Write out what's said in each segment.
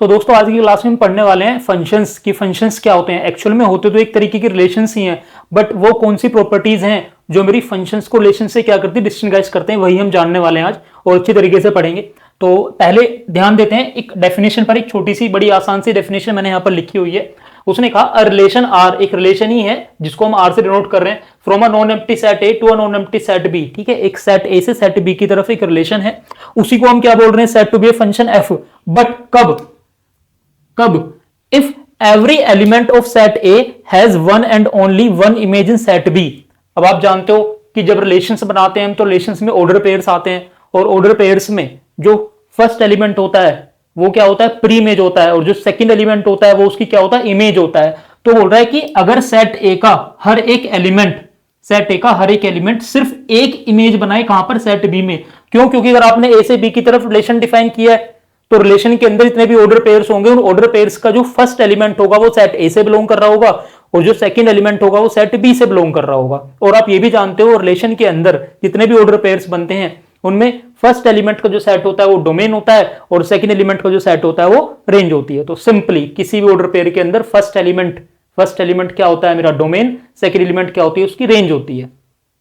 दोस्तों आज की क्लास में हम पढ़ने वाले हैं फंक्शंस की। फंक्शंस क्या होते हैं? एक्चुअल में होते तो एक तरीके के रिलेशंस ही हैं, बट वो कौन सी प्रॉपर्टीज हैं जो मेरी फंक्शंस को रिलेशन से क्या करती है, डिस्टिंग्विश करते हैं, वही हम जानने वाले हैं आज और अच्छी तरीके से पढ़ेंगे। तो पहले ध्यान देते हैं एक डेफिनेशन पर। एक छोटी सी बड़ी आसान सी डेफिनेशन मैंने यहाँ पर लिखी हुई है। उसने कहा अ रिलेशन आर एक रिलेशन ही है जिसको हम आर से डिनोट कर रहे हैं, from a non empty set A to a non empty set B. ठीक है, एक सेट ए से सेट बी की तरफ एक रिलेशन है, उसी को हम क्या बोल रहे हैं, set to B a function F. But कब if every element of set A has one and only one image in set B. अब आप जानते हो कि जब रिलेशंस बनाते हैं हम तो रिलेशंस में ऑर्डर पेयर्स आते हैं, और ऑर्डर पेयर्स में जो फर्स्ट एलिमेंट होता है वो क्या होता है, प्री इमेज होता है, और जो सेकंड एलिमेंट होता है वो उसकी क्या होता है, इमेज होता है। तो बोल रहा है कि अगर सेट ए का हर एक एलिमेंट सिर्फ एक इमेज बनाए, कहां पर, सेट बी में। क्यों? क्योंकि अगर आपने ए से बी की तरफ रिलेशन डिफाइन किया है तो रिलेशन के अंदर जितने भी ऑर्डर पेयर्स होंगे उन ऑर्डर पेयर्स का जो फर्स्ट एलिमेंट होगा वो सेट ए से बिलोंग कर रहा होगा, और जो सेकंड एलिमेंट होगा वो सेट बी से बिलोंग कर रहा होगा। और आप ये भी जानते हो रिलेशन के अंदर जितने भी ऑर्डर पेयर्स बनते हैं उनमें फर्स्ट एलिमेंट का जो सेट होता है वो डोमेन होता है, और सेकंड एलिमेंट का जो सेट होता है वो रेंज होती है। तो सिंपली किसी भी ऑर्डर पेयर के अंदर फर्स्ट एलिमेंट क्या होता है, मेरा डोमेन, सेकंड एलिमेंट क्या होती है, उसकी रेंज होती है।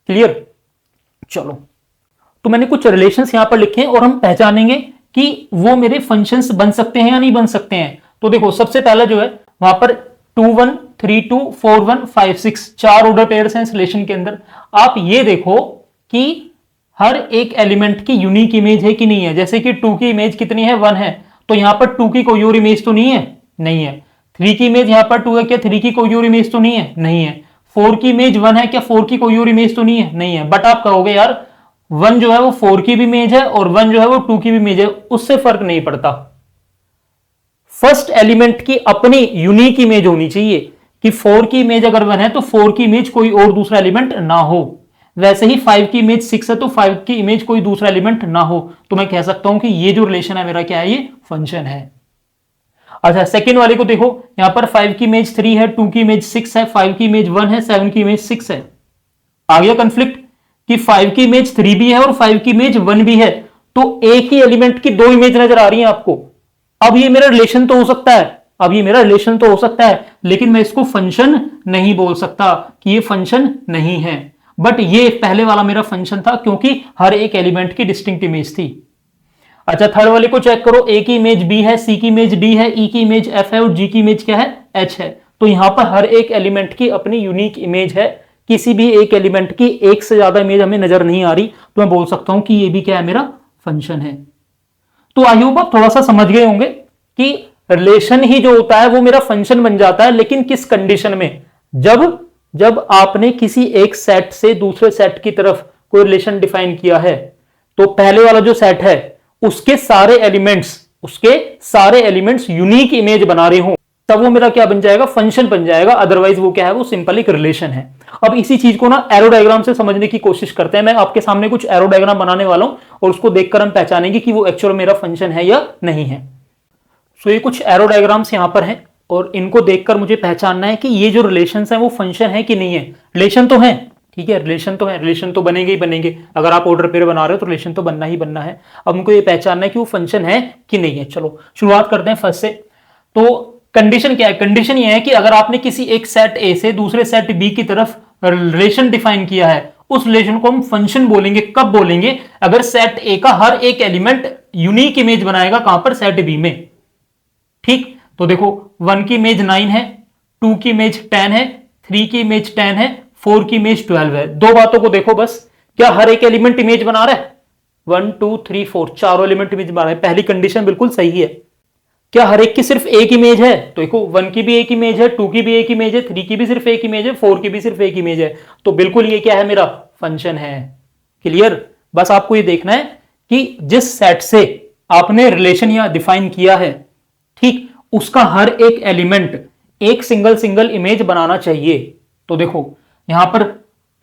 क्लियर? चलो, तो मैंने कुछ रिलेशंस यहां पर लिखे हैं और हम पहचानेंगे कि वो मेरे फंक्शंस बन सकते हैं या नहीं बन सकते हैं। तो देखो, सबसे पहला जो है वहां पर 2 1 3 2 4 1 5 6 चार ऑर्डर पेयर्स हैं इस रिलेशन के अंदर। आप ये देखो कि हर एक एलिमेंट की यूनिक इमेज है कि नहीं है। जैसे कि 2 की इमेज कितनी है, 1 है, तो यहां पर 2 की कोई और इमेज तो नहीं है, नहीं है। 3 की इमेज यहां पर 2 है, क्या 3 की कोई और इमेज तो नहीं है, नहीं है। 4 की इमेज 1 है, क्या 4 की कोई और इमेज तो नहीं है, नहीं है। बट आप कहोगे यार 1 जो है वो 4 की भी इमेज है और 1 जो है वो 2 की भी इमेज है, उससे फर्क नहीं पड़ता। फर्स्ट एलिमेंट की अपनी यूनिक इमेज होनी चाहिए कि 4 की इमेज अगर 1 है तो 4 की इमेज कोई और दूसरा एलिमेंट ना हो। वैसे ही 5 की इमेज 6 है तो 5 की इमेज कोई दूसरा एलिमेंट ना हो, तो मैं कह सकता हूं कि ये जो रिलेशन है मेरा क्या है, ये फंक्शन है। अच्छा, सेकंड वाले को देखो, यहां पर 5 की इमेज 3 है, 2 की इमेज 6 है, 5 की इमेज 1 है, 7 की इमेज 6 है। आ गया कंफ्लिक्ट कि 5 की इमेज 3 भी है और 5 की इमेज 1 भी है, तो एक ही एलिमेंट की दो इमेज नजर आ रही है आपको। अब ये मेरा रिलेशन तो हो सकता है, लेकिन मैं इसको फंक्शन नहीं बोल सकता कि ये फंक्शन नहीं है। बट ये पहले वाला मेरा फंक्शन था क्योंकि हर एक एलिमेंट की डिस्टिंक्ट इमेज थी। अच्छा, थर्ड वाले को चेक करो, ए की इमेज बी है, सी की इमेज डी है, ई की इमेज एफ है और जी की इमेज क्या है, एच है। तो यहां पर हर एक एलिमेंट की अपनी यूनिक इमेज है, किसी भी एक एलिमेंट की एक से ज्यादा इमेज हमें नजर नहीं आ रही, तो मैं बोल सकता हूं कि ये भी क्या है, मेरा फंक्शन है। तो आई होप आप थोड़ा सा समझ गए होंगे कि रिलेशन ही जो होता है वो मेरा फंक्शन बन जाता है, लेकिन किस कंडीशन में, जब आपने किसी एक सेट से दूसरे सेट की तरफ कोई रिलेशन डिफाइन किया है तो पहले वाला जो सेट है उसके सारे एलिमेंट्स यूनिक इमेज बना रहे हो, तब वो मेरा क्या बन जाएगा, फंक्शन बन जाएगा। अदरवाइज वो क्या है, वो सिंपल एक रिलेशन है। अब इसी चीज को ना एरो डायग्राम से समझने की कोशिश करते हैं। मैं आपके सामने कुछ एरो डायग्राम बनाने वाला हूं और उसको देखकर हम पहचानेंगे कि वो एक्चुअल मेरा फंक्शन है या नहीं है। सो ये कुछ एरो डायग्राम्स यहां पर हैं और इनको देखकर मुझे पहचानना है कि ये जो रिलेशंस हैं वो फंक्शन है कि नहीं है। रिलेशन तो है, ठीक है, रिलेशन तो बनेंगे ही बनेंगे। अगर आप ऑर्डर पेयर बना रहे हो तो रिलेशन तो बनना ही बनना है। अब हमको ये पहचानना है कि वो फंक्शन है कि नहीं है। चलो शुरुआत करते हैं फर्स्ट से। तो कंडीशन क्या है? कंडीशन ये है कि अगर आपने किसी एक सेट ए से दूसरे सेट बी की तरफ रिलेशन डिफाइन किया है, उस रिलेशन को हम फंक्शन बोलेंगे। कब बोलेंगे? अगर सेट ए का हर एक एलिमेंट यूनिक इमेज बनाएगा, कहां पर, सेट बी में। ठीक, तो देखो 1 की इमेज 9 है, 2 की इमेज 10 है, 3 की इमेज 10 है, 4 की इमेज 12 है। दो बातों को देखो बस, क्या हर एक एलिमेंट इमेज बना रहा है? 1 2 3 4 चारों एलिमेंट इमेज बना रहे हैं। पहली कंडीशन बिल्कुल सही है। क्या हर एक की सिर्फ एक इमेज है? तो देखो 1 की भी एक इमेज है, 2 की भी एक इमेज है, 3 की भी सिर्फ एक इमेज है, 4 की भी सिर्फ एक इमेज है। तो बिल्कुल ये क्या है, मेरा फंक्शन है। क्लियर? बस आपको ये देखना है कि जिस सेट से आपने रिलेशन यहां डिफाइन किया है, ठीक, उसका हर एक एलिमेंट एक सिंगल इमेज बनाना चाहिए। तो देखो यहां पर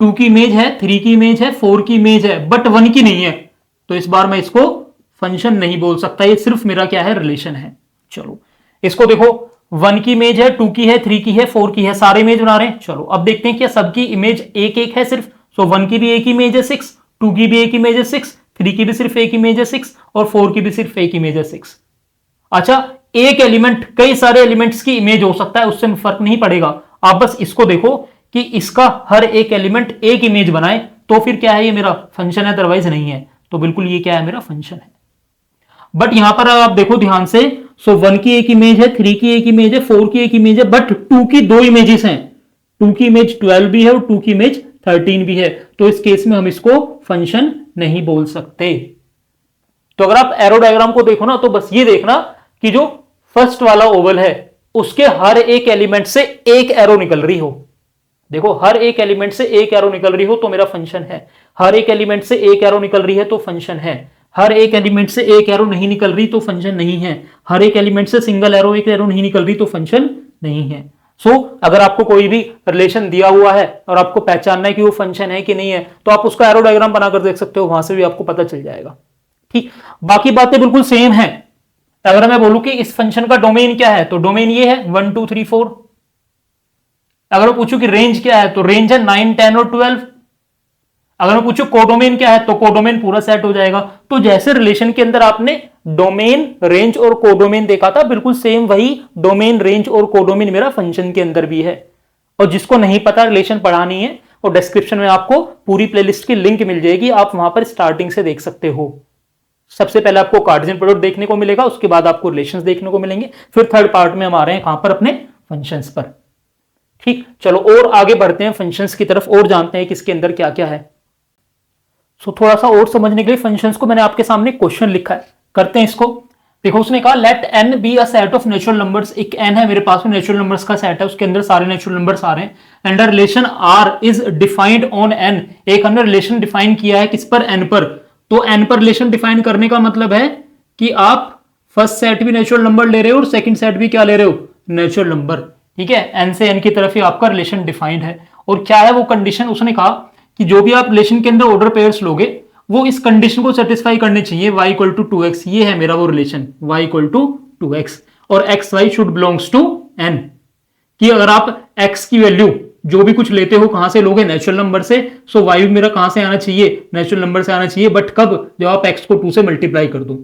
2 की इमेज है, 3 की इमेज है, 4 की इमेज है, बट 1 की नहीं है, तो इस बार मैं इसको फंक्शन नहीं बोल सकता, ये सिर्फ मेरा क्या है, रिलेशन है। चलो इसको देखो, 1 की इमेज है, 2 की है, 3 की है, 4 की है, सारे इमेज बना रहे हैं। चलो अब देखते हैं क्या सबकी इमेज एक एक है सिर्फ। सो 1 की भी एक इमेज है 6, 2 की भी एक इमेज है 6, 3 की भी सिर्फ एक इमेज है 6 और 4 की भी सिर्फ एक इमेज है 6। अच्छा, एक एलिमेंट कई सारे एलिमेंट्स की इमेज हो सकता है, उससे फर्क नहीं पड़ेगा। आप बस इसको देखो कि इसका हर एक एलिमेंट एक इमेज बनाए तो फिर क्या है, ये मेरा फंक्शन है, अदरवाइज नहीं है। तो बिल्कुल ये क्या है, मेरा फंक्शन है। बट यहां पर आप देखो ध्यान से, सो 1 की एक इमेज है, 3 की एक इमेज है, 4 की एक इमेज है, बट 2 की दो इमेजेस हैं। 2 की इमेज 12 भी है और 2 की इमेज 13 भी है। तो इस केस में हम इसको फंक्शन नहीं बोल सकते। तो अगर आप एरो डायग्राम को देखो ना, तो बस ये देखना कि जो फर्स्ट वाला ओवल है उसके हर एक एलिमेंट से एक एरो निकल रही हो। देखो, हर एक एलिमेंट से एक एरो निकल रही हो तो मेरा फंक्शन है। हर एक एलिमेंट से एक एरो निकल रही है तो फंक्शन है। हर एक एलिमेंट से एक एरो नहीं निकल रही तो फंक्शन नहीं है। हर एक एलिमेंट से सिंगल एरो, एक एरो नहीं निकल रही तो फंक्शन नहीं है। सो अगर आपको कोई भी रिलेशन दिया हुआ है और आपको पहचानना है कि वो फंक्शन है कि नहीं है, तो आप उसका एरो डायग्राम बनाकर देख सकते हो, वहां से भी आपको पता चल जाएगा। ठीक, बाकी बातें बिल्कुल सेम है। अगर मैं बोलूं कि इस फंक्शन का डोमेन क्या है, तो डोमेन ये है 1 2 3 4। अगर मैं पूछूं कि रेंज क्या है, तो रेंज है 9 10 और 12। अगर मैं पूछूं कोडोमेन क्या है, तो कोडोमेन पूरा सेट हो जाएगा। तो जैसे रिलेशन के अंदर आपने डोमेन, रेंज और कोडोमेन देखा था, बिल्कुल सेम वही डोमेन, रेंज और कोडोमेन मेरा फंक्शन के अंदर भी है। और जिसको नहीं पता रिलेशन पढ़ानी है, और डिस्क्रिप्शन में आपको पूरी प्लेलिस्ट की लिंक मिल जाएगी, आप वहां पर स्टार्टिंग से देख सकते हो। सबसे पहले आपको कार्टेशियन प्रोडक्ट देखने को मिलेगा, उसके बाद आपको रिलेशंस देखने को मिलेंगे, फिर थर्ड पार्ट में हम आ रहे हैं कहां पर, अपने फंक्शंस पर। ठीक, चलो और आगे बढ़ते हैं फंक्शंस की तरफ और जानते हैं कि इसके अंदर क्या क्या है। सो थोड़ा सा और समझने के लिए फंक्शंस को मैंने आपके सामने क्वेश्चन लिखा है, करते हैं इसको। देखो, उसने कहा let n be a set of natural numbers. एक n है मेरे पास में, नेचुरल नंबर्स का सेट है, उसके अंदर सारे नेचुरल नंबर्स आ रहे हैं। And relation r is defined on n। एक हमने रिलेशन डिफाइन किया है किस पर, n पर। तो n पर रिलेशन डिफाइन करने का मतलब है कि आप फर्स्ट सेट भी नेचुरल नंबर ले रहे हो और सेकंड सेट भी क्या ले रहे हो, नेचुरल नंबर। ठीक है, n से n की तरफ ही आपका रिलेशन डिफाइंड है। और क्या है वो कंडीशन, उसने कहा कि जो भी आप रिलेशन के अंदर ऑर्डर पेयर्स लोगे वो इस कंडीशन को सेटिस्फाई करने चाहिए, y इक्वल टू 2x। ये है मेरा वो relation, y equal to 2x, और x y should belongs to n। कि अगर आप x की वैल्यू जो भी कुछ लेते हो कहां से लोगे, नेचुरल नंबर से, सो y मेरा कहां से आना चाहिए, नेचुरल नंबर से आना चाहिए। बट कब, जब आप x को 2 से मल्टीप्लाई कर दो।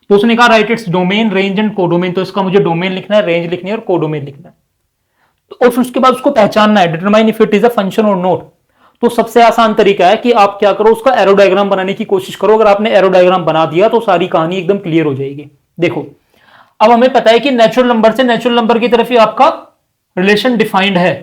तो उसने कहा right its domain, range and codomain. तो इसका मुझे डोमेन लिखना है, रेंज लिखनी है और कोडोमेन लिखना है। और फिर उसके बाद उसको पहचानना है, determine if it is a function और नॉट। तो सबसे आसान तरीका है कि आप क्या करो, उसका एरो डायग्राम बनाने की कोशिश करो। अगर आपने एरो डायग्राम बना दिया तो सारी कहानी एकदम क्लियर हो जाएगी। देखो, अब हमें पता है कि नेचुरल नंबर से नेचुरल नंबर की तरफ ही आपका रिलेशन डिफाइंड है।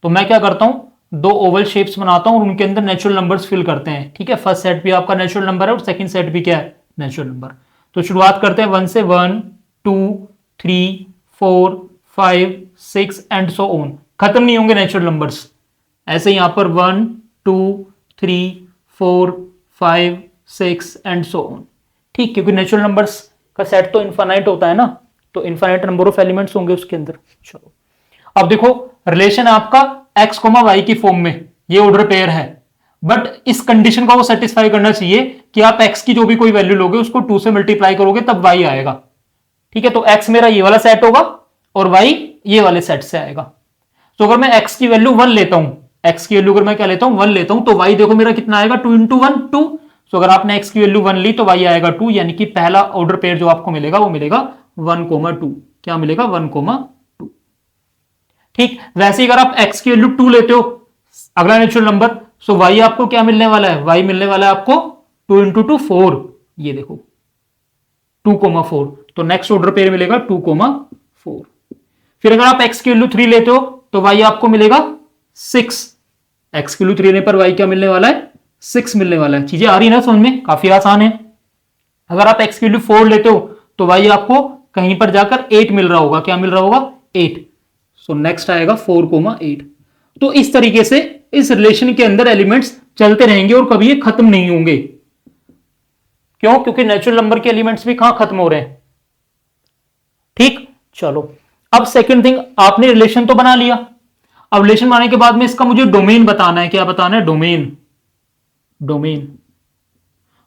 तो मैं क्या करता हूं, दो ओवल शेप्स बनाता हूं और उनके अंदर नेचुरल नंबर्स फिल करते हैं। ठीक है, फर्स्ट सेट भी आपका नेचुरल नंबर है और सेकंड सेट भी क्या है, नेचुरल नंबर। तो शुरुआत करते हैं 1 से, 1 2 3 4 5 6 एंड सो ऑन। खत्म नहीं होंगे नेचुरल नंबर्स। ऐसे यहां पर 1 2 3 4 5 6 एंड सो ऑन। ठीक, क्योंकि नेचुरल नंबर्स का सेट तो इनफाइनाइट होता है ना, तो इनफाइनाइट नंबर ऑफ एलिमेंट्स होंगे उसके अंदर। चलो, अब देखो रिलेशन आपका x, y की फॉर्म में, ये ऑर्डर पेयर है। बट इस कंडीशन को वो सेटिस्फाई करना चाहिए कि आप x की जो भी कोई वैल्यू लोगे उसको 2 से मल्टीप्लाई करोगे तब y आएगा। ठीक है, तो x मेरा ये वाला सेट होगा और y ये वाले सेट से आएगा। तो अगर मैं x की वैल्यू 1 लेता हूं, x की वैल्यू अगर मैं क्या लेता हूं, 1 लेता हूं, तो y देखो मेरा कितना आएगा, 2 इंटू 1 2। तो अगर आपने x की वैल्यू 1 ली तो y आएगा 2, यानी कि पहला ऑर्डर पेयर जो आपको मिलेगा वो मिलेगा 1,2। क्या मिलेगा, 1,2। ठीक, वैसे ही अगर आप x की वैल्यू 2 लेते हो, अगला नेचुरल नंबर, सो y आपको क्या मिलने वाला है, y मिलने वाला है आपको 2 इंटू 2 4। ये देखो 2,4। तो नेक्स्ट ऑर्डर पेयर मिलेगा 2,4। फिर अगर आप x की वैल्यू 3 लेते हो तो y आपको मिलेगा 6। x की वैल्यू 3 लेने पर y क्या मिलने वाला है, 6 मिलने वाला है। चीजें आ रही ना समझ में, काफी आसान है। अगर आप x की वैल्यू 4 लेते हो तो y आपको कहीं पर जाकर 8 मिल रहा होगा। क्या मिल रहा होगा, 8। सो नेक्स्ट आएगा 4,8। तो इस तरीके से इस रिलेशन के अंदर एलिमेंट्स चलते रहेंगे और कभी ये खत्म नहीं होंगे। क्यों, क्योंकि नेचुरल नंबर के एलिमेंट्स भी कहां खत्म हो रहे हैं। ठीक, चलो अब सेकंड थिंग, आपने रिलेशन तो बना लिया। अब रिलेशन बनाने के बाद में इसका मुझे डोमेन बताना है। क्या बताना है, डोमेन। डोमेन,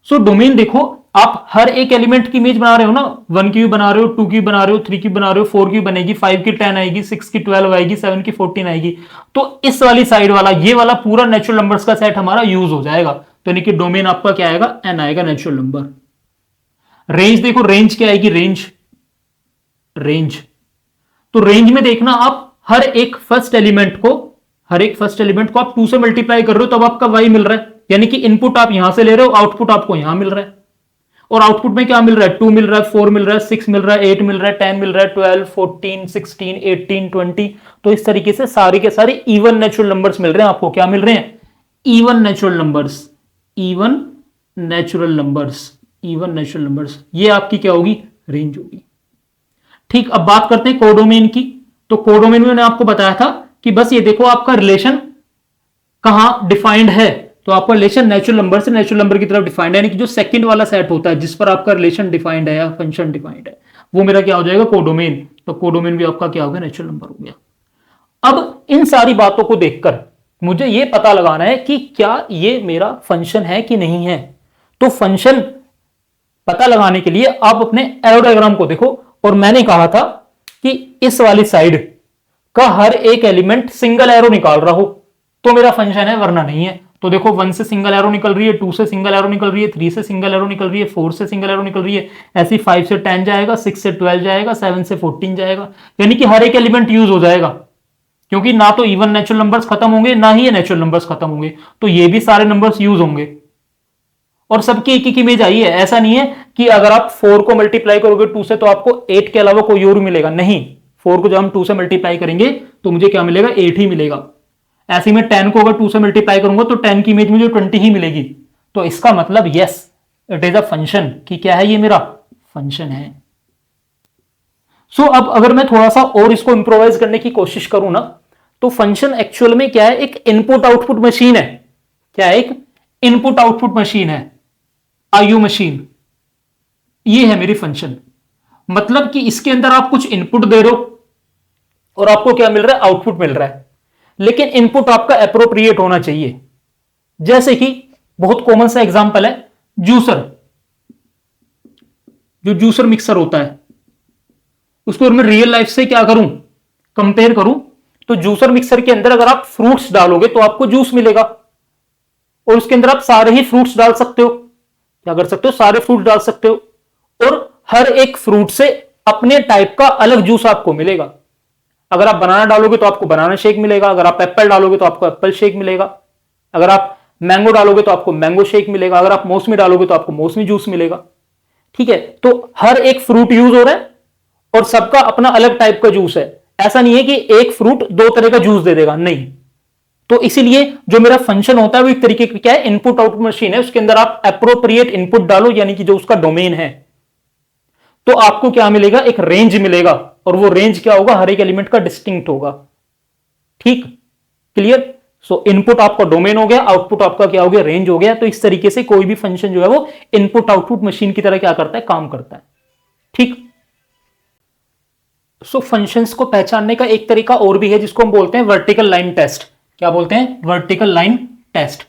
सो डोमेन देखो, आप हर एक एलिमेंट की इमेज बना रहे हो ना, 1 की भी बना रहे हो, 2 की बना रहे हो, 3 की बना रहे हो, 4 की बनेगी, 5 की 10 आएगी, 6 की 12 आएगी, 7 की 14 आएगी। तो इस वाली साइड वाला, ये वाला पूरा नेचुरल नंबर्स का सेट हमारा यूज हो जाएगा। तो यानी कि डोमेन आपका क्या आएगा, n आएगा, नेचुरल नंबर। रेंज देखो, रेंज क्या आएगी, रेंज रेंज। तो रेंज में देखना आप हर एक फर्स्ट एलिमेंट को आप 2 से मल्टीप्लाई कर रहे हो तब आपका y मिल रहा है, यानी कि इनपुट आप यहां से ले रहे हो, आउटपुट आपको यहां मिल रहा है। और आउटपुट में क्या मिल रहा है? 2 मिल रहा है, 4 मिल रहा है, 6 मिल रहा है, 8 मिल रहा है, 10 मिल रहा है, 12, 14, 16, 18, 20। तो इस तरीके से सारे के सारे इवन नेचुरल नंबर्स मिल रहे हैं आपको। क्या मिल रहे हैं? Even natural numbers, even natural numbers, even natural numbers. ये आपकी क्या होगी? रेंज होगी। ठीक, अब बात करते हैं कोडोमेन की। तो कोडोमेन में मैंने आपको बताया था कि बस ये देखो आपका रिलेशन कहां डिफाइंड है। तो आपका रिलेशन नेचुरल नंबर से नेचुरल नंबर की तरफ डिफाइंड है, यानी कि जो सेकंड वाला सेट होता है जिस पर आपका रिलेशन डिफाइंड है या फंक्शन डिफाइंड है, वो मेरा क्या हो जाएगा? कोडोमेन। तो कोडोमेन भी आपका क्या हो गया? नेचुरल नंबर हो गया। अब इन सारी बातों को देखकर मुझे यह पता लगाना है कि क्या ये मेरा फंक्शन है कि नहीं है। तो फंक्शन पता लगाने के लिए आप अपने एरो डायग्राम को देखो, और मैंने कहा था कि इस वाली साइड का हर एक एलिमेंट सिंगल एरो निकाल रहा हो तो मेरा फंक्शन है, वरना नहीं है। तो देखो 1 से सिंगल एरो निकल रही है, 2 से सिंगल एरो निकल रही है, 3 से सिंगल एरो निकल रही है, 4 से सिंगल एरो निकल रही है, ऐसी 5 से 10 जाएगा, 6 से 12 जाएगा, 7 से 14 जाएगा, यानी कि हर एक एलिमेंट यूज हो जाएगा। क्योंकि ना तो इवन नेचुरल नंबर्स खत्म होंगे, ना ही ये नेचुरल नंबर्स खत्म होंगे, तो ये भी सारे नंबर्स यूज होंगे। और सबकी एक एक इमेज आई है। ऐसा नहीं है कि अगर आप 4 को मल्टीप्लाई करोगे 2 से तो आपको 8 के अलावा कोई और मिलेगा, नहीं। 4 को जब हम 2 से मल्टीप्लाई करेंगे तो मुझे क्या मिलेगा? 8 ही मिलेगा। ऐसे में 10 को अगर 2 से मल्टीप्लाई करूंगा तो 10 की इमेज मुझे 20 ही मिलेगी। तो इसका मतलब yes, it is a function, कि क्या है? ये मेरा फंक्शन है। सो अब अगर मैं थोड़ा सा और इसको इंप्रोवाइज करने की कोशिश करूं ना, तो फंक्शन एक्चुअल में क्या है? एक इनपुट आउटपुट मशीन है। क्या है? एक इनपुट आउटपुट मशीन है, आईओ मशीन। ये है मेरी फंक्शन। मतलब कि इसके अंदर आप कुछ इनपुट दे रहे हो और आपको क्या मिल रहा है? आउटपुट मिल रहा है। लेकिन इनपुट आपका एप्रोप्रिएट होना चाहिए। जैसे कि बहुत कॉमन सा एग्जांपल है जूसर। जो जूसर मिक्सर होता है उसको मैं रियल लाइफ से क्या करूं? कंपेयर करूं, तो जूसर मिक्सर के अंदर अगर आप फ्रूट्स डालोगे तो आपको जूस मिलेगा, और उसके अंदर आप सारे ही फ्रूट्स डाल सकते हो। क्या कर सकते हो? सारे फ्रूट डाल सकते हो, और हर एक फ्रूट से अपने टाइप का अलग जूस आपको मिलेगा। अगर आप बनाना डालोगे तो आपको बनाना शेक मिलेगा, अगर आप एप्पल डालोगे तो आपको एप्पल शेक मिलेगा, अगर आप मैंगो डालोगे तो आपको मैंगो शेक मिलेगा, अगर आप मौसमी डालोगे तो आपको मौसमी जूस मिलेगा। ठीक है, तो हर एक फ्रूट यूज हो रहा है और सबका अपना अलग टाइप का जूस है। ऐसा नहीं है कि एक फ्रूट 2 तरह का जूस दे देगा, नहीं। तो इसीलिए जो मेरा फंक्शन होता है वो एक तरीके का क्या है? इनपुट आउटपुट मशीन है। उसके अंदर आप एप्रोप्रिएट इनपुट डालो, यानी कि जो उसका डोमेन है, तो आपको क्या मिलेगा? एक रेंज मिलेगा, और वो रेंज क्या होगा? हर एक एलिमेंट का डिस्टिंक्ट होगा। ठीक, क्लियर? सो इनपुट आपका डोमेन हो गया, आउटपुट आपका क्या हो गया? रेंज हो गया। तो इस तरीके से कोई भी फंक्शन जो है वो इनपुट आउटपुट मशीन की तरह क्या करता है? काम करता है। ठीक। सो फंक्शंस को पहचानने का एक तरीका और भी है जिसको हम बोलते हैं वर्टिकल लाइन टेस्ट। क्या बोलते हैं? Vertical line test.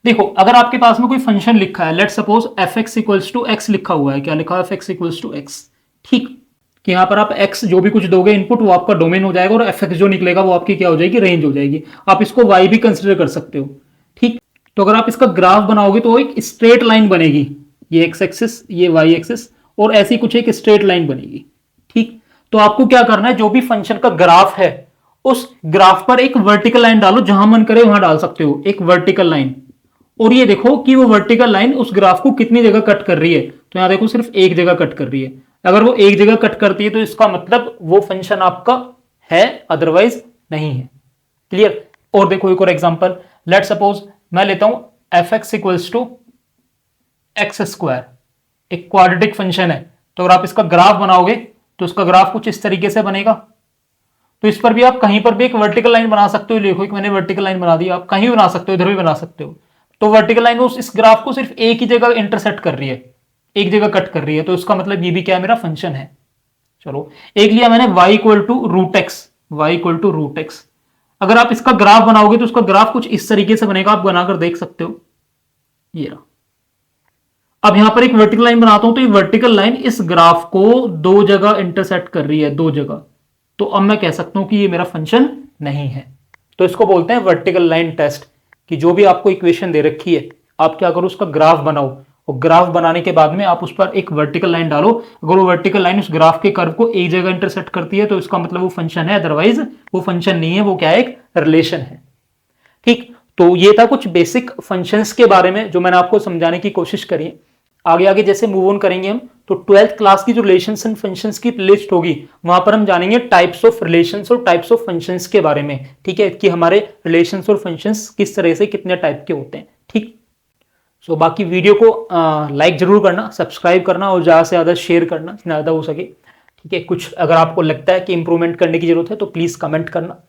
देखो, अगर आपके पास में कोई फंक्शन लिखा है, let's suppose F X equals to X लिखा हुआ है। क्या लिखा है? F X equals to X. ठीक, कि यहां पर आप एक्स जो भी कुछ दोगे इनपुट वो आपका डोमेन हो जाएगा, और एफ एक्स जो निकलेगा वो आपकी क्या हो जाएगी? रेंज हो जाएगी। आप इसको वाई भी कंसिडर कर सकते हो। ठीक, तो अगर आप इसका ग्राफ बनाओगे तो एक स्ट्रेट लाइन बनेगी, ये एक्स एक्सिस, ये वाई एक्सिस, और ऐसी कुछ एक स्ट्रेट लाइन बनेगी। ठीक, तो आपको क्या करना है? जो भी फंक्शन का ग्राफ है उस ग्राफ पर एक वर्टिकल लाइन डालो, जहां मन करे वहां डाल सकते हो, एक वर्टिकल लाइन। और ये देखो कि वो वर्टिकल लाइन उस ग्राफ को कितनी जगह कट कर रही है। तो यहां देखो सिर्फ एक जगह कट कर रही है। अगर वो एक जगह कट करती है तो इसका मतलब वो फंक्शन आपका है, अदरवाइज नहीं है। क्लियर? और देखो एक और एग्जांपल, लेट सपोज मैं लेता हूं F X equals to X square, एक क्वाड्रेटिक फंक्शन है। तो अगर आप इसका ग्राफ बनाओगे तो उसका ग्राफ कुछ इस तरीके से बनेगा। तो इस पर भी आप कहीं पर भी एक वर्टिकल लाइन बना सकते हो। देखो, एक मैंने वर्टिकल लाइन बना दी, आप कहीं भी बना सकते हो, इधर भी बना सकते हो। तो वर्टिकल लाइन उस इस ग्राफ को सिर्फ एक ही जगह इंटरसेक्ट कर रही है, एक जगह कट कर रही है। तो इसका मतलब ये भी क्या है? मेरा फंक्शन है। चलो, एक लिया मैंने y equal to root X, Y equal to root X. अगर आप इसका ग्राफ बनाओगे तो उसका ग्राफ कुछ इस तरीके से बनेगा, आप बनाकर देख सकते हो। ये रहा। अब यहां पर एक वर्टिकल लाइन बनाता हूं, तो ये वर्टिकल लाइन इस ग्राफ को 2 जगह इंटरसेक्ट कर रही है, 2 जगह। तो अब मैं कह सकता हूं कि ये मेरा फंक्शन नहीं है। तो इसको बोलते हैं वर्टिकल लाइन टेस्ट, कि जो भी आपको इक्वेशन दे रखी है आप क्या करो? उसका ग्राफ बनाओ, और ग्राफ बनाने के बाद में आप उस पर एक वर्टिकल लाइन डालो, अगर वो वर्टिकल लाइन उस ग्राफ के कर्व को एक जगह इंटरसेक्ट करती है तो इसका मतलब वो फंक्शन है, अदरवाइज वो फंक्शन नहीं है, वो क्या है, एक रिलेशन है। ठीक, तो ये था कुछ बेसिक फंक्शंस के बारे में जो मैंने आपको समझाने की कोशिश करी। आगे आगे जैसे मूव ऑन करेंगे हम, तो 12th क्लास की जो रिलेशंस एंड फंक्शंस की लिस्ट होगी वहां पर हम जानेंगे टाइप्स ऑफ रिलेशंस और टाइप्स ऑफ फंक्शंस के बारे में। ठीक है, कि हमारे रिलेशंस और फंक्शंस किस तरह से कितने टाइप के होते हैं। ठीक, सो बाकी वीडियो को लाइक जरूर करना, सब्सक्राइब करना और ज्यादा से ज्यादा शेयर करना, ज्यादा हो सके। ठीक है, कुछ अगर आपको लगता है कि इंप्रूवमेंट करने की जरूरत है तो प्लीज कमेंट करना।